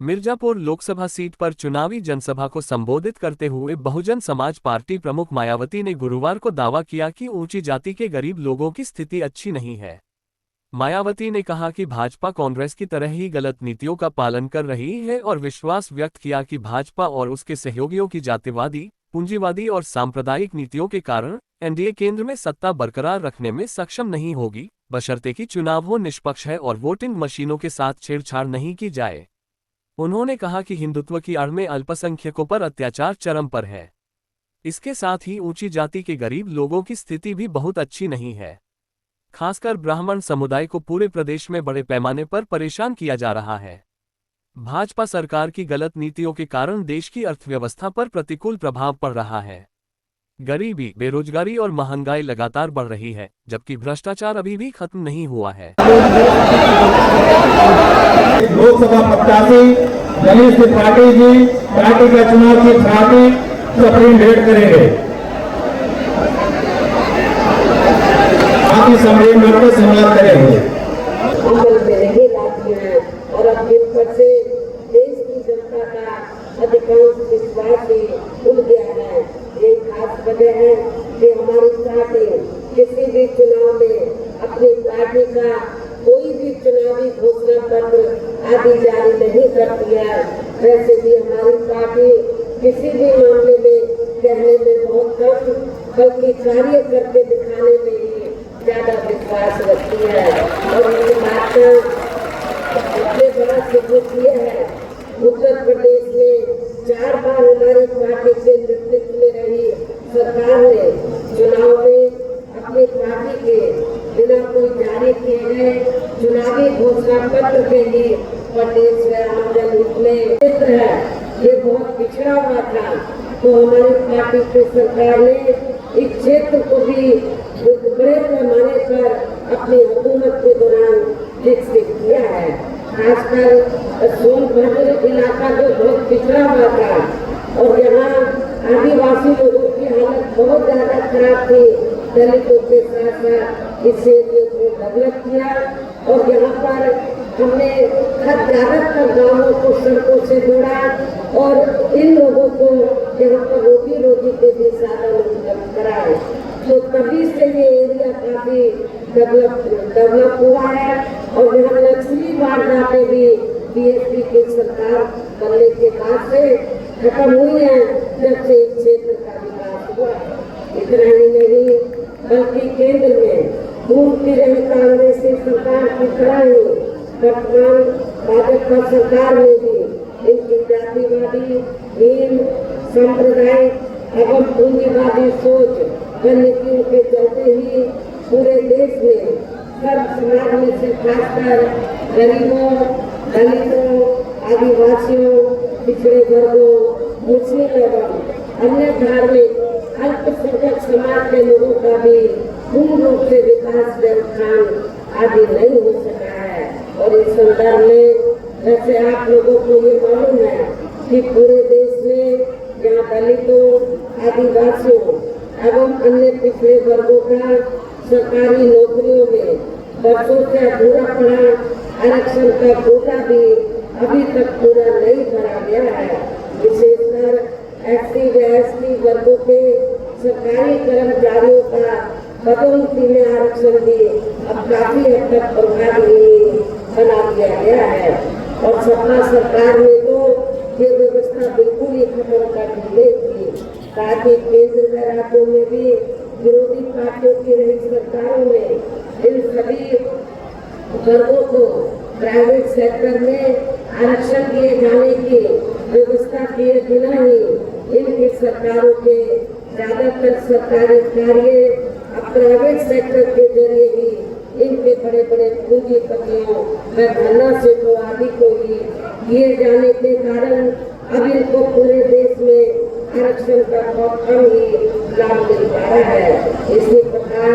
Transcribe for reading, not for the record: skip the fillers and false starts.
Mirzapur Lok Sabha seat पर चुनावी जनसभा को संबोधित करते हुए बहुजन समाज पार्टी प्रमुख मायावती ने गुरुवार को दावा किया कि ऊंची जाति के गरीब लोगों की स्थिति अच्छी नहीं है। मायावती ने कहा कि भाजपा कांग्रेस की तरह ही गलत नीतियों का पालन कर रही है और विश्वास व्यक्त किया कि भाजपा और उसके सहयोगियों की जातिवादी, पूंजीवादी और सांप्रदायिक नीतियों के कारण एनडीए केंद्र में सत्ता बरकरार रखने में सक्षम नहीं होगी, बशर्ते कि चुनाव हो निष्पक्ष है और वोटिंग मशीनों के साथ छेड़छाड़ नहीं की जाए। उन्होंने कहा कि हिंदुत्व की आड़ में अल्पसंख्यकों पर अत्याचार चरम पर है। इसके साथ ही ऊंची जाति के गरीब लोगों की स्थिति भी बहुत अच्छी नहीं है। खासकर ब्राह्मण समुदाय को पूरे प्रदेश में बड़े पैमाने पर परेशान किया जा रहा है। भाजपा सरकार की गलत नीतियों के कारण देश की अर्थव्यवस्था पर प्रतिकूल प्रभाव पड़ रहा है। गरीबी, बेरोजगारी और महंगाई लगातार बढ़ रही है, जबकि भ्रष्टाचार अभी भी खत्म नहीं हुआ है। लोकसभा प्रत्याशी दलित त्रिपाठी जी पार्टी का चुनाव की पार्टी सुप्रीम भेंट करेंगे। आप इस सम्मेलन को सम्मान करेंगे। और अब जिस पर से देश की जनता का अधिकांश विश्वास ही उड़ गया है। ये खास वजह है कि हमारी पार्टी किसी भी चुनाव में अपनी पार्टी का कोई भी चुनावी घोषणा पत्र आदि जारी नहीं करती है। वैसे भी हमारी पार्टी किसी भी मामले में कहने में बहुत कम बल्कि कार्य करके दिखाने में ही ज्यादा विश्वास रखती है। और ये बात सबसे बड़ा सबूत ये है, उत्तर प्रदेश में 4 बार हमारी पार्टी के नेतृत्व में रही सरकार ने चुनाव में अपनी पार्टी के बिना कोई जारी किए गए चुनावी घोषणा पत्र के लिए प्रदेश में आमदन निकले क्षेत्र है ये बहुत पिछड़ा हुआ था, तो हमारी पार्टी की सरकार ने इस क्षेत्र को भी बड़े पैमाने पर अपनी हुकूमत के दौरान विकसित किया है। खासकर सोनभद्र इलाका जो बहुत पिछड़ा हुआ था और यहाँ आदिवासी लोगों की हालत बहुत ज्यादा खराब थी, दलितों के साथ साथ इस एरिया को डेवलप किया और यहाँ पर हमने ज्यादातर गाँवों को सड़कों से जोड़ा और इन लोगों को यहाँ पर रोजी रोटी के भी साधन उपलब्ध कराए। तो तभी से ये एरिया काफी डेवलप हुआ है और यहाँ नक्सली वारदातें भी बीएसपी की सरकार बनने के बाद से खत्म हुई है, जब से इस क्षेत्र का विकास हुआ। इतना ही नहीं बल्कि केंद्र में पूर्व की रही कांग्रेसी सरकार की तरह ही वर्तमान भाजपा सरकार में भी इनकी जातिवादी, हीन, सांप्रदायिक एवं पूंजीवादी सोच व नीतियों के चलते ही पूरे देश में सर्व समाज में से खासकर गरीबों, दलितों, आदिवासियों, पिछड़े वर्गों, मुस्लिम एवं अन्य धार्मिक अल्पसंख्यक समाज के लोगों का भी पूर्ण रूप से विकास व उत्थान आदि नहीं हो सका है। और इस संदर्भ में वैसे आप लोगों को ये मालूम है कि पूरे देश में यहाँ दलितों, आदिवासियों एवं अन्य पिछड़े वर्गों का सरकारी नौकरियों में वर्षों से अधूरा पड़ा आरक्षण का कोटा भी अभी तक पूरा नहीं भरा गया है। विशेषकर एसटी व एसटी वर्गों के सरकारी कर्मचारियों का पदोन्नति में आरक्षण भी अब काफी हद तक प्रभावी बना दिया गया है। और सपा सरकार ने तो ये व्यवस्था बिल्कुल ही खत्म कर दी थी, ताकि केंद्र व राज्यों में भी विरोधी पार्टियों की रही सरकारों में इन सभी वर्गों को प्राइवेट सेक्टर में आरक्षण दिए जाने की व्यवस्था किए बिना ही इनकी सरकारों के ज्यादातर सरकारी कार्य अब प्राइवेट सेक्टर के जरिए ही इनके बड़े बड़े पूंजीपतियों व धनराशियों आदि को ही किए जाने के कारण अब इनको पूरे देश में आरक्षण का बहुत कम ही लाभ मिल पा रहा है। इसी प्रकार